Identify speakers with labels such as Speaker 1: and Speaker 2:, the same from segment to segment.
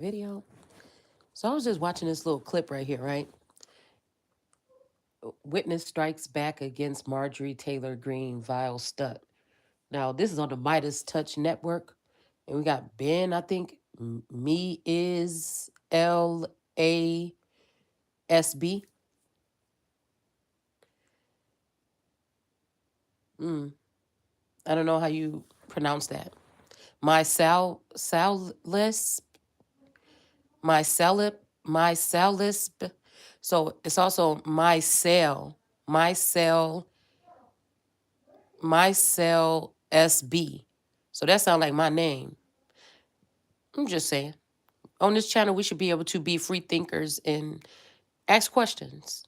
Speaker 1: Video. So I was just watching this little clip right here, right? Witness strikes back against Marjorie Taylor Greene vile stunt. Now this is on the Midas Touch Network, and we got Ben. I think me is LASB. Mm, I don't know how you pronounce that. My Salis, my Salisp. So it's also my cell my cell SB. So that sounds like my name. I'm just saying. On this channel, we should be able to be free thinkers and ask questions.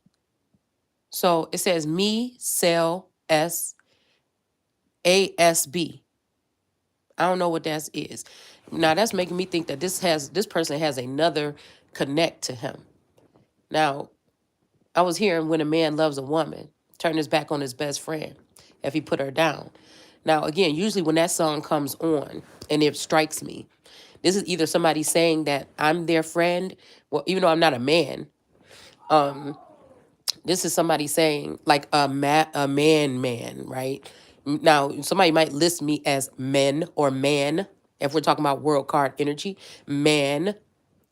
Speaker 1: So it says me cell SASB. I don't know what that is. Now that's making me think that this person has another connect to him. Now, I was hearing when a man loves a woman, turn his back on his best friend if he put her down. Now, again, usually when that song comes on and it strikes me, this is either somebody saying that I'm their friend. Well, even though I'm not a man, this is somebody saying like a man, right? Now, somebody might list me as men or man if we're talking about world card energy, man,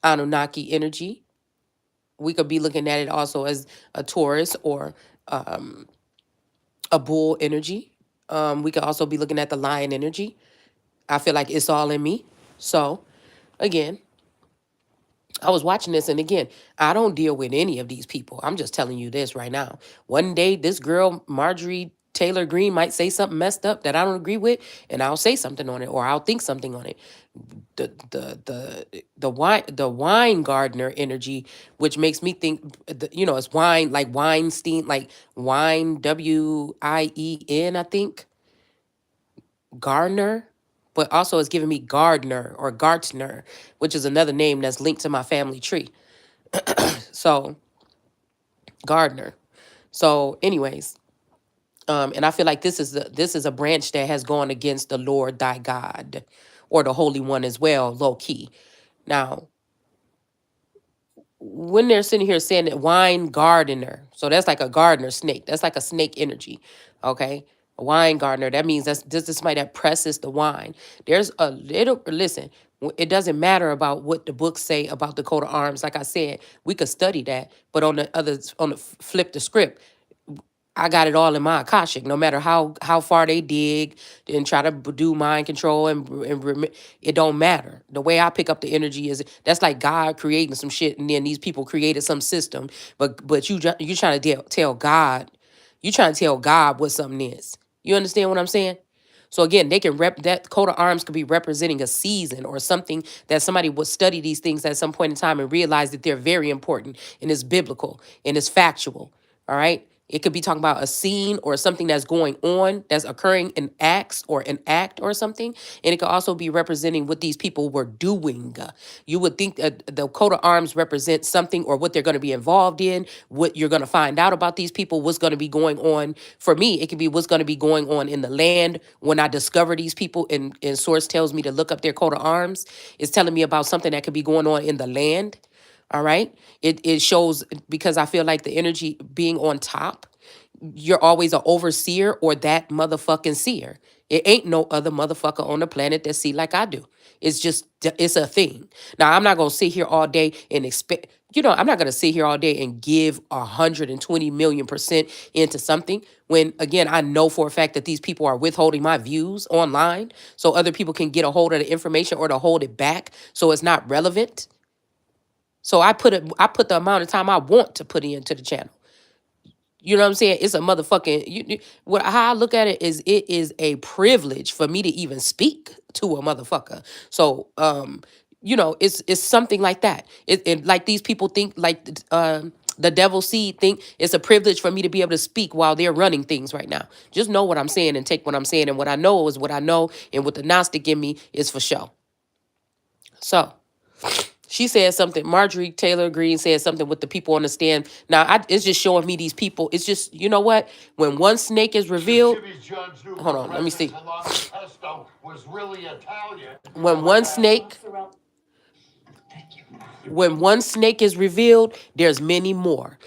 Speaker 1: Anunnaki energy. We could be looking at it also as a Taurus or a bull energy. We could also be looking at the lion energy. I feel like it's all in me. So, again, I was watching this, and again, I don't deal with any of these people. I'm just telling you this right now. One day, this girl, Marjorie Taylor Greene, might say something messed up that I don't agree with, and I'll say something on it, or I'll think something on it. The wine gardener energy, which makes me think, it's wine like Weinstein, like wine Wien, I think Gardner, but also it's giving me Gardner or Gartner, which is another name that's linked to my family tree. So Gardner. So, anyways, and I feel like this is a branch that has gone against the Lord thy God, or the Holy One as well, low key. Now, when they're sitting here saying that wine gardener, so that's like a gardener snake. That's like a snake energy. Okay. A wine gardener. That means that's this is somebody that presses the wine. There's a little listen, it doesn't matter about what the books say about the coat of arms. Like I said, we could study that, but on the flip the script, I got it all in my Akashic. No matter how far they dig and try to do mind control it don't matter. The way I pick up the energy is that's like God creating some shit, and then these people created some system. But you trying to tell God, you trying to tell God what something is. You understand what I'm saying? So again, they can that coat of arms could be representing a season or something that somebody would study these things at some point in time and realize that they're very important and it's biblical and it's factual. All right. It could be talking about a scene or something that's going on, that's occurring in acts or an act or something. And it could also be representing what these people were doing. You would think that the coat of arms represents something or what they're going to be involved in, what you're going to find out about these people, what's going to be going on. For me, it could be what's going to be going on in the land when I discover these people and Source tells me to look up their coat of arms. It's telling me about something that could be going on in the land. All right. It shows because I feel like the energy being on top, you're always an overseer or that motherfucking seer. It ain't no other motherfucker on the planet that see like I do. It's a thing. Now I'm not gonna sit here all day and expect. I'm not gonna sit here all day and give 120 million% into something when again I know for a fact that these people are withholding my views online so other people can get a hold of the information or to hold it back so it's not relevant. So I put the amount of time I want to put into the channel. You know what I'm saying? It's a motherfucking what how I look at it is a privilege for me to even speak to a motherfucker. So it's something like that. It like these people think like the devil seed think it's a privilege for me to be able to speak while they're running things right now. Just know what I'm saying and take what I'm saying, and what I know is what I know, and what the Gnostic in me is for show. So she said something. Marjorie Taylor Greene said something with the people on the stand. Now, it's just showing me these people. It's just, you know what? When one snake is revealed, hold on, let me see. Was really Italian. When one snake, When one snake is revealed, there's many more.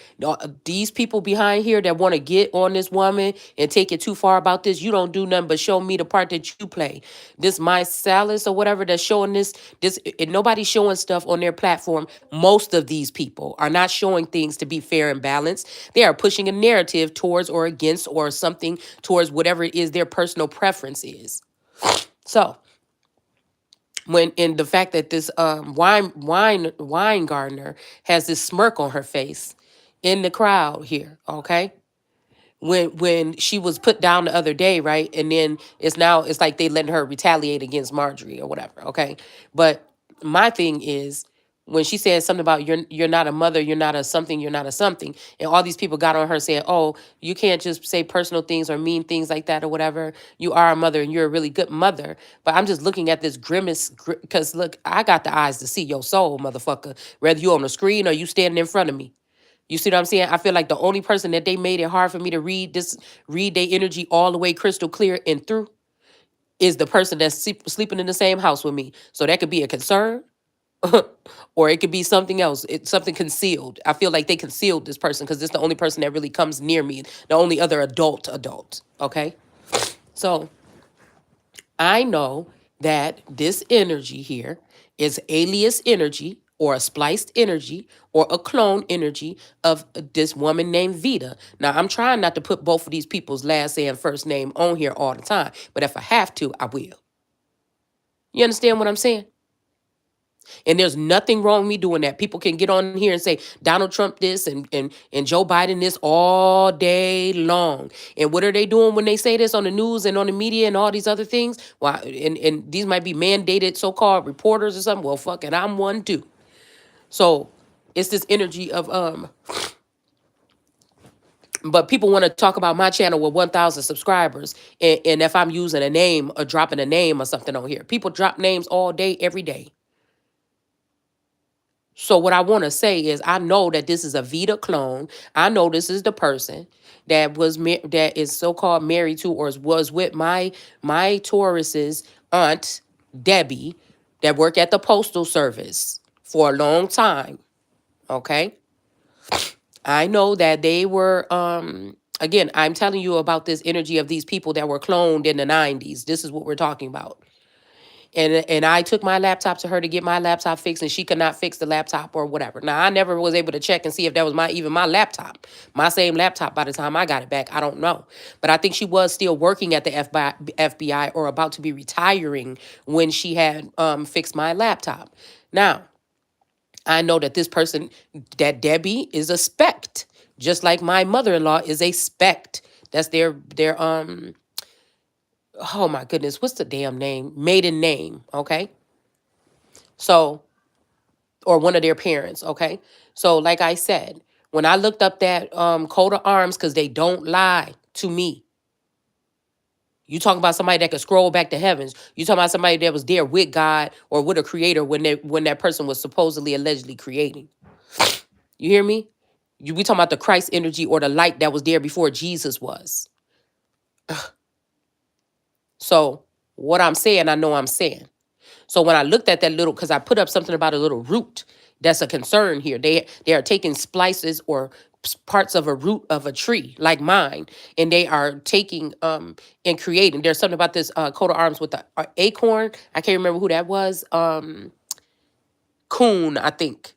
Speaker 1: These people behind here that want to get on this woman and take it too far about this, you don't do nothing but show me the part that you play. This my Salas or whatever that's showing this, and nobody's showing stuff on their platform. Most of these people are not showing things to be fair and balanced. They are pushing a narrative towards or against or something towards whatever it is their personal preference is. So when in the fact that this wine gardener has this smirk on her face in the crowd here, okay, when she was put down the other day, right, and then it's like they letting her retaliate against Marjorie or whatever, okay. But my thing is, when she said something about you're not a mother, you're not a something, you're not a something, and all these people got on her saying, oh, you can't just say personal things or mean things like that or whatever. You are a mother and you're a really good mother. But I'm just looking at this grimace because look, I got the eyes to see your soul, motherfucker, whether you on the screen or you standing in front of me. You see what I'm saying? I feel like the only person that they made it hard for me to read their energy all the way crystal clear and through is the person that's sleeping in the same house with me. So that could be a concern, or it could be something else. It's something concealed. I feel like they concealed this person because it's the only person that really comes near me, the only other adult. Okay, so I know that this energy here is alias energy or a spliced energy or a clone energy of this woman named Vita. Now, I'm trying not to put both of these people's last and first name on here all the time, but if I have to, I will. You understand what I'm saying? And there's nothing wrong with me doing that. People can get on here and say Donald Trump this and Joe Biden this all day long. And what are they doing when they say this on the news and on the media and all these other things? Well, and these might be mandated so-called reporters or something. Well, fuck it, I'm one too. So it's this energy of but people want to talk about my channel with 1,000 subscribers, and if I'm using a name or dropping a name or something on here. People drop names all day, every day. So what I want to say is, I know that this is a Vita clone. I know this is the person that that is so-called married to or was with my Taurus's aunt Debbie, that worked at the postal service for a long time. Okay, I know that they were. Again, I'm telling you about this energy of these people that were cloned in the 90s. This is what we're talking about. And I took my laptop to her to get my laptop fixed, and she could not fix the laptop or whatever. Now, I never was able to check and see if that was even my laptop, my same laptop by the time I got it back. I don't know. But I think she was still working at the FBI or about to be retiring when she had fixed my laptop. Now, I know that this person, that Debbie, is a spect, just like my mother-in-law is a spect. That's their oh my goodness, what's the damn name? Maiden name, okay? So, or one of their parents, okay? So, like I said, when I looked up that coat of arms, because they don't lie to me. You talking about somebody that could scroll back to heavens. You talking about somebody that was there with God or with a creator when that person was supposedly allegedly creating. You hear me? We talking about the Christ energy or the light that was there before Jesus was. So what I'm saying, I know I'm saying. So when I looked at that little, because I put up something about a little root, that's a concern here. They are taking splices or parts of a root of a tree like mine, and they are taking and creating. There's something about this coat of arms with the acorn. I can't remember who that was. Coon, I think.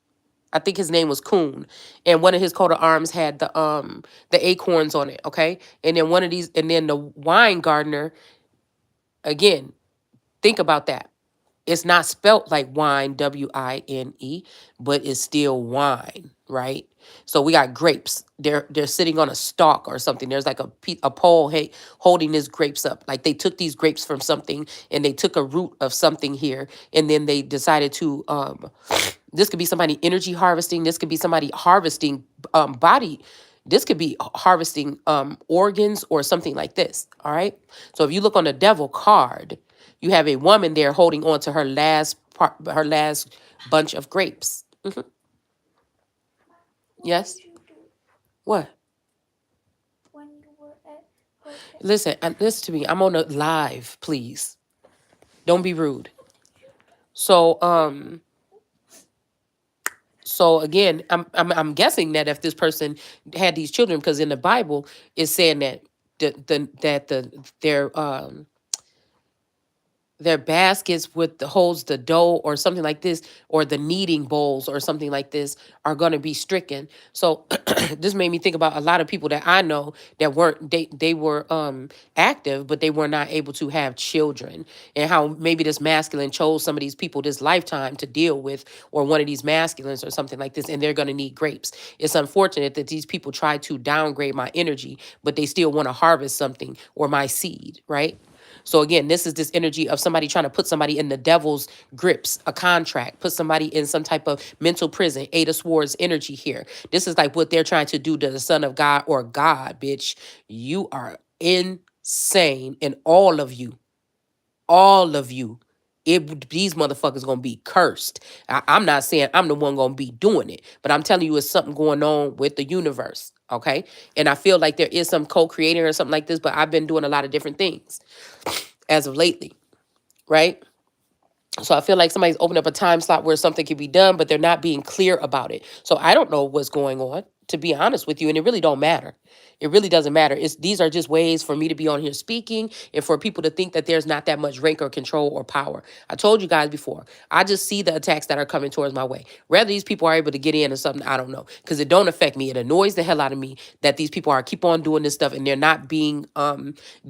Speaker 1: I think his name was Coon, and one of his coat of arms had the acorns on it. Okay, and then one of these, and then the wine gardener. Again, think about that. It's not spelt like wine, W-I-N-E, but it's still wine, right? So we got grapes. They're sitting on a stalk or something. There's like a pole holding these grapes up. Like they took these grapes from something and they took a root of something here, and then they decided to this could be somebody energy harvesting. This could be somebody harvesting body. This could be harvesting organs or something like this. All right. So if you look on the devil card, you have a woman there holding on to her last part, her last bunch of grapes. Yes. What? Listen, listen to me. I'm on a live, please. Don't be rude. So, So again, I'm guessing that if this person had these children, because in the Bible it's saying that their baskets with the holds the dough or something like this, or the kneading bowls or something like this, are going to be stricken. So this made me think about a lot of people that I know that weren't, they were active, but they were not able to have children, and how maybe this masculine chose some of these people this lifetime to deal with, or one of these masculines or something like this, and they're going to need grapes. It's unfortunate that these people try to downgrade my energy, but they still want to harvest something, or my seed, right? So again, this is this energy of somebody trying to put somebody in the devil's grips, a contract, put somebody in some type of mental prison. Eight of Swords energy here. This is like what they're trying to do to the Son of God, or God, bitch. You are insane, and all of you, these motherfuckers gonna be cursed. I'm not saying I'm the one gonna be doing it, but I'm telling you, it's something going on with the universe. Okay. And I feel like there is some co-creating or something like this, but I've been doing a lot of different things as of lately, right? So I feel like somebody's opened up a time slot where something can be done, but they're not being clear about it. So I don't know what's going on, to be honest with you, and it really don't matter. It really doesn't matter. These are just ways for me to be on here speaking, and for people to think that there's not that much rank or control or power. I told you guys before, I just see the attacks that are coming towards my way. Whether these people are able to get in or something, I don't know, because it don't affect me. It annoys the hell out of me that these people are keep on doing this stuff, and they're not being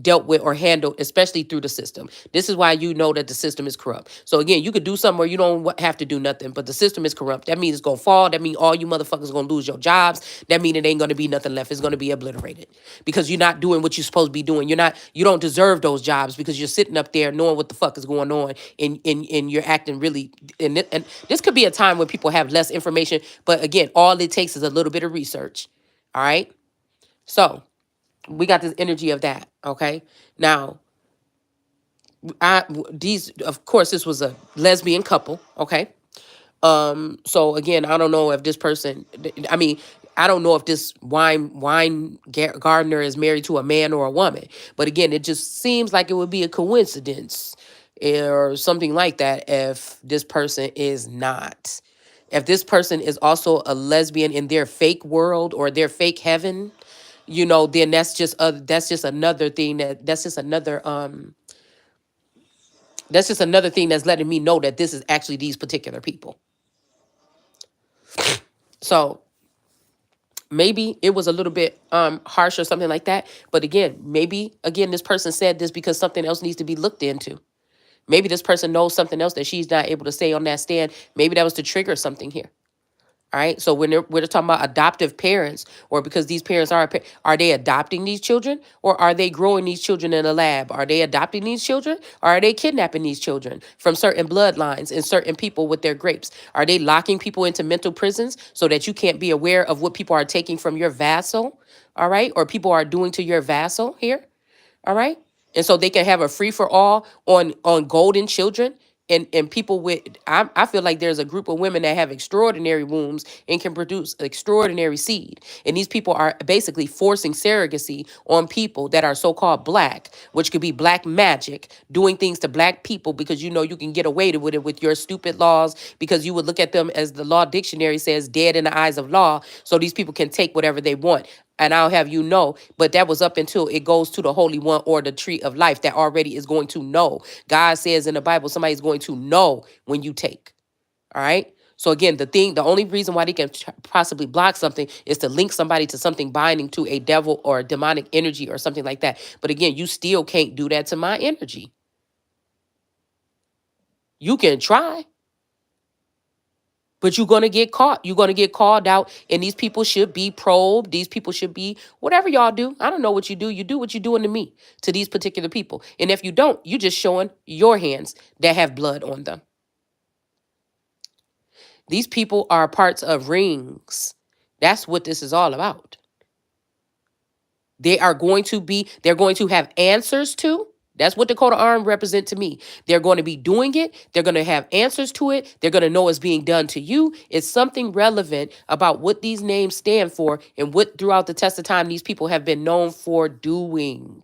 Speaker 1: dealt with or handled, especially through the system. This is why you know that the system is corrupt. So again, you could do something where you don't have to do nothing, but the system is corrupt. That means it's gonna fall. That means all you motherfuckers gonna lose your jobs. That means it ain't gonna be nothing left. It's gonna be obliterated, because you're not doing what you're supposed to be doing. You don't deserve those jobs, because you're sitting up there knowing what the fuck is going on, and you're acting really. And this could be a time when people have less information, but again, all it takes is a little bit of research. All right. So we got this energy of that. Okay. Now, these, of course, this was a lesbian couple. Okay. So again, I don't know if this person, I mean, I don't know if this gardener is married to a man or a woman, but again, it just seems like it would be a coincidence or something like that if this person is not. If this person is also a lesbian in their fake world or their fake heaven, then that's just another thing that's just another thing that's letting me know that this is actually these particular people. So maybe it was a little bit harsh or something like that. But again, maybe again this person said this because something else needs to be looked into. Maybe this person knows something else that she's not able to say on that stand. Maybe that was to trigger something here. All right. So when we're talking about adoptive parents, or because these parents are they adopting these children, or are they growing these children in a lab? Are they adopting these children, or are they kidnapping these children from certain bloodlines and certain people with their grapes? Are they locking people into mental prisons so that you can't be aware of what people are taking from your vassal? All right. Or people are doing to your vassal here. All right. And so they can have a free for all on golden children, and people with, I feel like there's a group of women that have extraordinary wombs and can produce extraordinary seed. And these people are basically forcing surrogacy on people that are so-called black, which could be black magic, doing things to black people because you can get away with it with your stupid laws, because you would look at them, as the law dictionary says, dead in the eyes of law. So these people can take whatever they want. And I'll have you know, but that was up until it goes to the Holy One or the tree of life that already is going to know. God says in the Bible, somebody's going to know when you take. All right. So again, the only reason why they can possibly block something is to link somebody to something binding to a devil or a demonic energy or something like that. But again, you still can't do that to my energy. You can try, but you're going to get caught. You're going to get called out, and these people should be probed. These people should be, whatever y'all do. I don't know what you do. You do what you're doing to me, to these particular people. And if you don't, you're just showing your hands that have blood on them. These people are parts of rings. That's what this is all about. They're going to have answers to. That's what the coat of arms represent to me. They're going to be doing it. They're going to have answers to it. They're going to know it's being done to you. It's something relevant about what these names stand for and what throughout the test of time these people have been known for doing.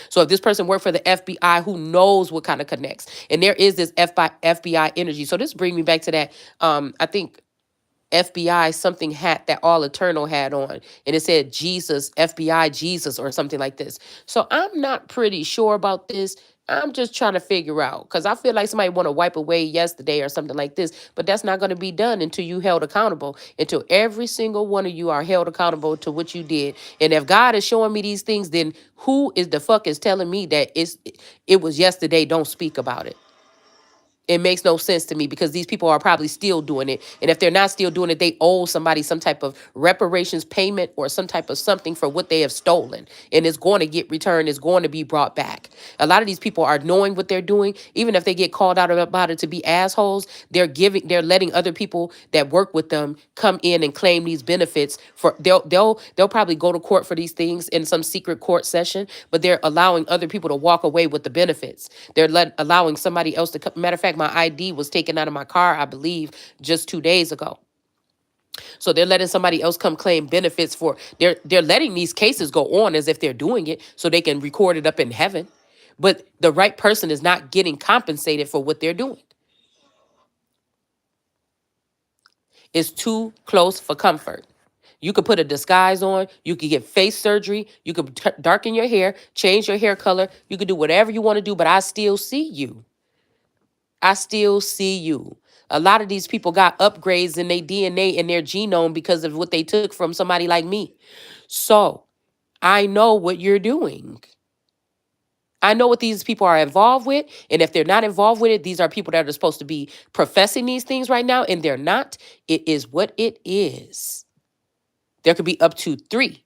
Speaker 1: So if this person worked for the FBI, who knows what kind of connects? And there is this FBI energy. So this brings me back to that. I think FBI something hat that All Eternal had on, and it said Jesus, FBI Jesus, or something like this. So I'm not pretty sure about this. I'm just trying to figure out, because I feel like somebody want to wipe away yesterday or something like this, but that's not going to be done until you held accountable, until every single one of you are held accountable to what you did. And if God is showing me these things, then who is the fuck is telling me that it was yesterday? Don't speak about it. It makes no sense to me, because these people are probably still doing it. And if they're not still doing it, they owe somebody some type of reparations payment or some type of something for what they have stolen. And it's going to get returned. It's going to be brought back. A lot of these people are knowing what they're doing. Even if they get called out about it to be assholes, they're letting other people that work with them come in and claim these benefits for they'll probably go to court for these things in some secret court session, but they're allowing other people to walk away with the benefits. They're allowing somebody else to come. Matter of fact, my ID was taken out of my car, I believe, just 2 days ago. So they're letting somebody else come claim benefits for they're letting these cases go on as if they're doing it so they can record it up in heaven. But the right person is not getting compensated for what they're doing. It's too close for comfort. You could put a disguise on. You could get face surgery. You could darken your hair, change your hair color. You could do whatever you want to do, but I still see you. I still see you. A lot of these people got upgrades in their DNA and their genome because of what they took from somebody like me. So I know what you're doing. I know what these people are involved with. And if they're not involved with it, these are people that are supposed to be professing these things right now, and they're not. It is what it is. There could be up to 3.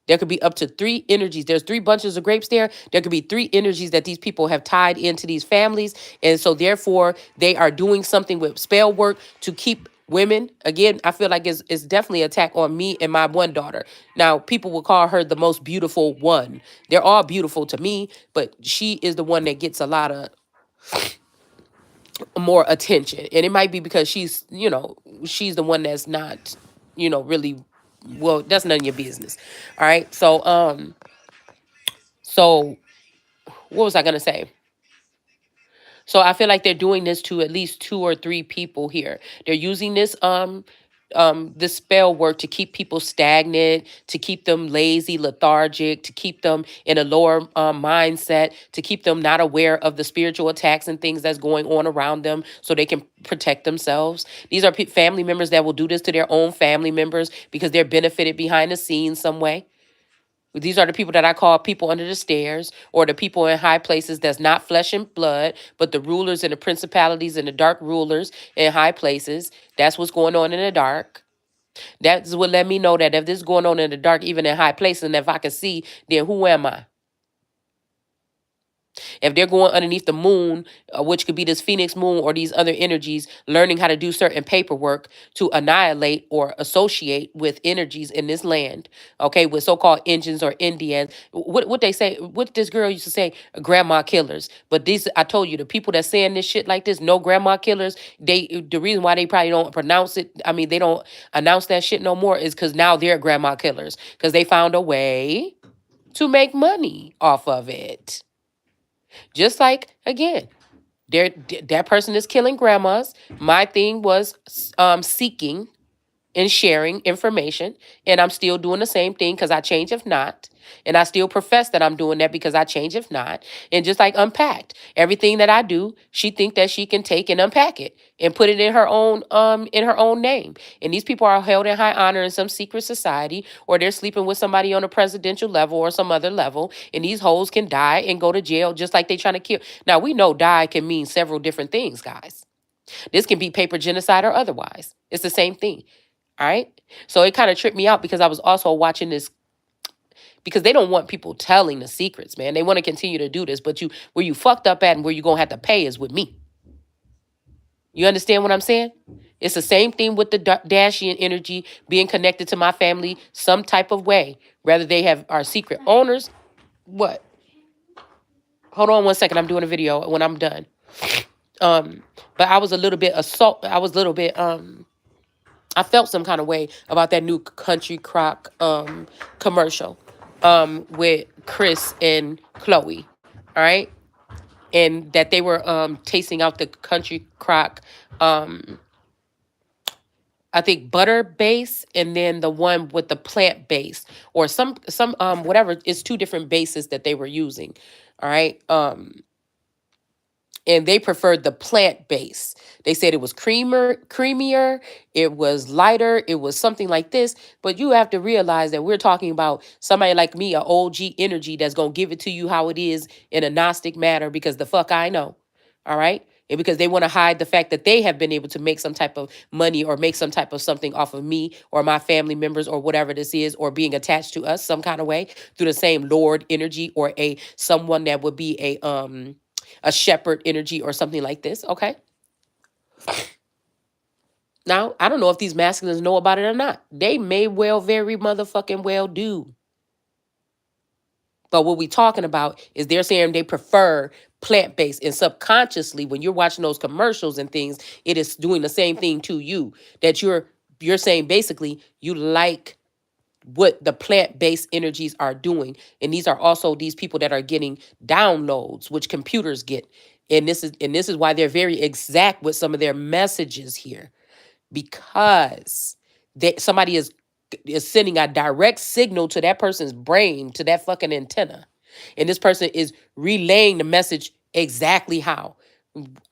Speaker 1: There could be up to 3 energies. There's 3 bunches of grapes there. There could be 3 energies that these people have tied into these families. And so therefore, they are doing something with spell work to keep women. Again, I feel like it's definitely an attack on me and my one daughter. Now, people will call her the most beautiful one. They're all beautiful to me, but she is the one that gets a lot of more attention. And it might be because she's the one that's not, really, well, that's none of your business. All right. So what was I gonna say? So I feel like they're doing this to at least 2 or 3 people here. They're using this spell work to keep people stagnant, to keep them lazy, lethargic, to keep them in a lower mindset, to keep them not aware of the spiritual attacks and things that's going on around them so they can protect themselves. These are family members that will do this to their own family members because they're benefited behind the scenes some way. These are the people that I call people under the stairs, or the people in high places that's not flesh and blood, but the rulers and the principalities and the dark rulers in high places. That's what's going on in the dark. That's what let me know that if this is going on in the dark, even in high places, and if I can see, then who am I? If they're going underneath the moon, which could be this phoenix moon or these other energies, learning how to do certain paperwork to annihilate or associate with energies in this land, okay, with so-called Indians or Indians, what they say, what this girl used to say, grandma killers. But these, I told you, the people that saying this shit like this, no grandma killers, the reason why they probably don't pronounce it, I mean, they don't announce that shit no more is because now they're grandma killers because they found a way to make money off of it. Just like, again, that person is killing grandmas. My thing was seeking and sharing information, and I'm still doing the same thing because I change if not. And I still profess that I'm doing that because I change if not. And just like Unpacked, everything that I do, she think that she can take and unpack it and put it in her own name. And these people are held in high honor in some secret society, or they're sleeping with somebody on a presidential level or some other level. And these hoes can die and go to jail just like they trying to kill. Now we know die can mean several different things, guys. This can be paper genocide or otherwise. It's the same thing. All right. So it kind of tripped me out because I was also watching this because they don't want people telling the secrets, man. They want to continue to do this, but where you fucked up at and where you're going to have to pay is with me. You understand what I'm saying? It's the same thing with the Dashian energy being connected to my family some type of way. Whether they are secret owners. What? Hold on one second. I'm doing a video when I'm done. But I was a little bit I felt some kind of way about that new Country Crock commercial with Chris and Chloe. All right. And that they were tasting out the Country Crock I think butter base, and then the one with the plant base, or some whatever. It's two different bases that they were using. All right. And they preferred the plant base. They said it was creamier, it was lighter, it was something like this. But you have to realize that we're talking about somebody like me, a OG energy that's gonna give it to you how it is in a Gnostic manner, because the fuck I know. All right. And because they want to hide the fact that they have been able to make some type of money or make some type of something off of me or my family members or whatever this is, or being attached to us some kind of way through the same Lord energy, or a someone that would be a shepherd energy or something like this. Okay. Now, I don't know if these masculines know about it or not. They may well very motherfucking well do. But what we talking about is they're saying they prefer plant-based, and subconsciously when you're watching those commercials and things, it is doing the same thing to you, that you're saying basically you like what the plant-based energies are doing. And these are also these people that are getting downloads, which computers get. And this is why they're very exact with some of their messages here, because somebody is sending a direct signal to that person's brain, to that fucking antenna, and this person is relaying the message exactly how.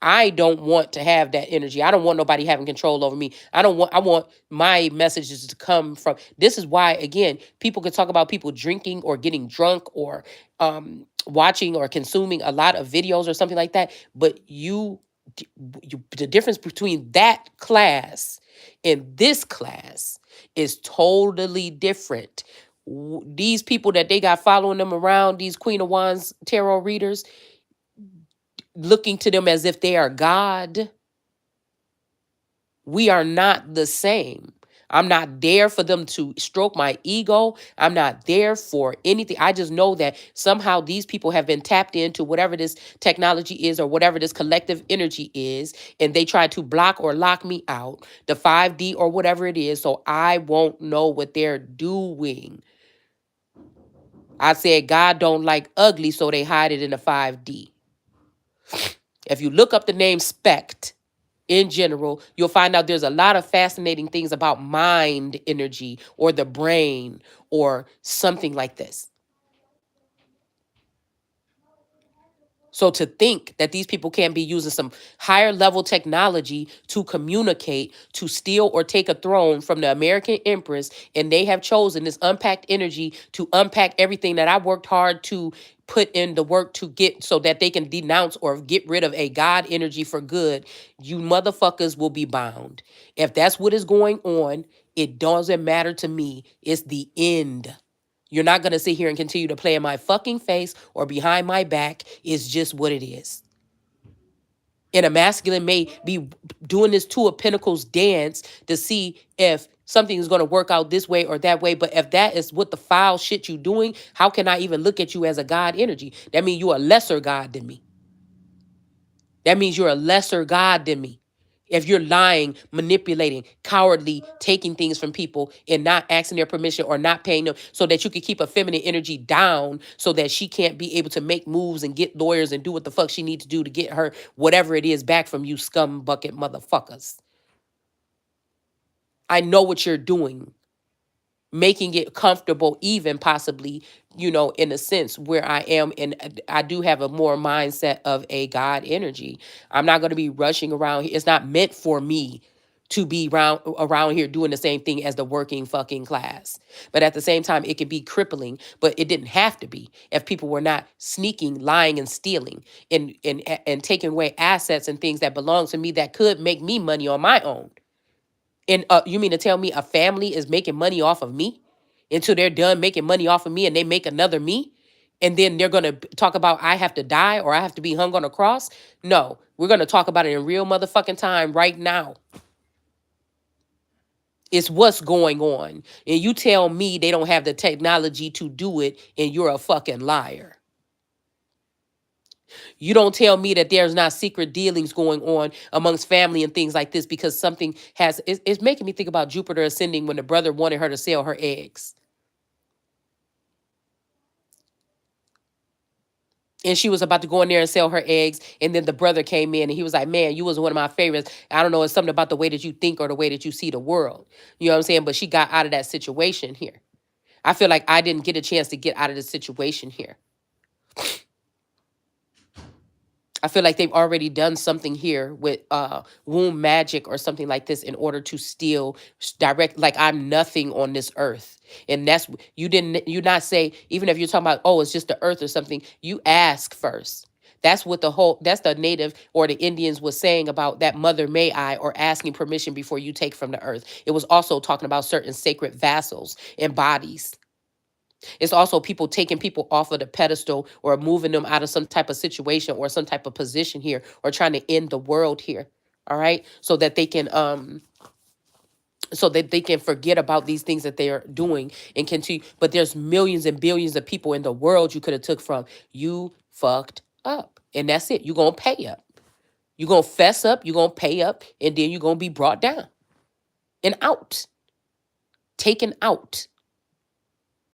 Speaker 1: I don't want to have that energy. I don't want nobody having control over me. I want my messages to come from. This is why, again, people could talk about people drinking or getting drunk or watching or consuming a lot of videos or something like that. But the difference between that class and this class is totally different. These people that they got following them around, these Queen of Wands tarot readers, looking to them as if they are God. We are not the same. I'm not there for them to stroke my ego. I'm not there for anything. I just know that somehow these people have been tapped into whatever this technology is or whatever this collective energy is, and they try to block or lock me out, the 5D or whatever it is, so I won't know what they're doing. I said God don't like ugly, so they hide it in the 5D. If you look up the name SPECT, in general, you'll find out there's a lot of fascinating things about mind energy or the brain or something like this. So to think that these people can't be using some higher level technology to communicate, to steal or take a throne from the American Empress, and they have chosen this unpacked energy to unpack everything that I worked hard to put in the work to get, so that they can denounce or get rid of a God energy for good, you motherfuckers will be bound. If that's what is going on, it doesn't matter to me. It's the end. You're not going to sit here and continue to play in my fucking face or behind my back. It's just what it is. And a masculine may be doing this Two of Pentacles dance to see if something is going to work out this way or that way. But if that is what the foul shit you doing, how can I even look at you as a God energy? That means you're a lesser God than me. That means you're a lesser God than me. If you're lying, manipulating, cowardly, taking things from people and not asking their permission or not paying them, so that you can keep a feminine energy down so that she can't be able to make moves and get lawyers and do what the fuck she needs to do to get her whatever it is back from you scum bucket motherfuckers. I know what you're doing, making it comfortable, even possibly, in a sense where I am. And I do have a more mindset of a God energy. I'm not going to be rushing around. It's not meant for me to be around here doing the same thing as the working fucking class. But at the same time, it could be crippling, but it didn't have to be if people were not sneaking, lying, and stealing and taking away assets and things that belong to me that could make me money on my own. And you mean to tell me a family is making money off of me until they're done making money off of me and they make another me? And then they're going to talk about I have to die or I have to be hung on a cross? No, we're going to talk about it in real motherfucking time right now. It's what's going on. And you tell me they don't have the technology to do it, and you're a fucking liar. You don't tell me that there's not secret dealings going on amongst family and things like this, because something it's making me think about Jupiter ascending when the brother wanted her to sell her eggs. And she was about to go in there and sell her eggs. And then the brother came in and he was like, man, you was one of my favorites. I don't know, it's something about the way that you think or the way that you see the world. You know what I'm saying? But she got out of that situation here. I feel like I didn't get a chance to get out of the situation here. I feel like they've already done something here with womb magic or something like this in order to steal direct, like I'm nothing on this earth. And that's, you not say, even if you're talking about, oh, it's just the earth or something, you ask first. That's the native or the Indians was saying about that mother may I, or asking permission before you take from the earth. It was also talking about certain sacred vassals and bodies. It's also people taking people off of the pedestal or moving them out of some type of situation or some type of position here or trying to end the world here. All right. So that they can forget about these things that they are doing and continue. But there's millions and billions of people in the world you could have took from. You fucked up. And that's it. You're going to pay up. You're going to fess up. You're going to pay up. And then you're going to be brought down and out. Taken out.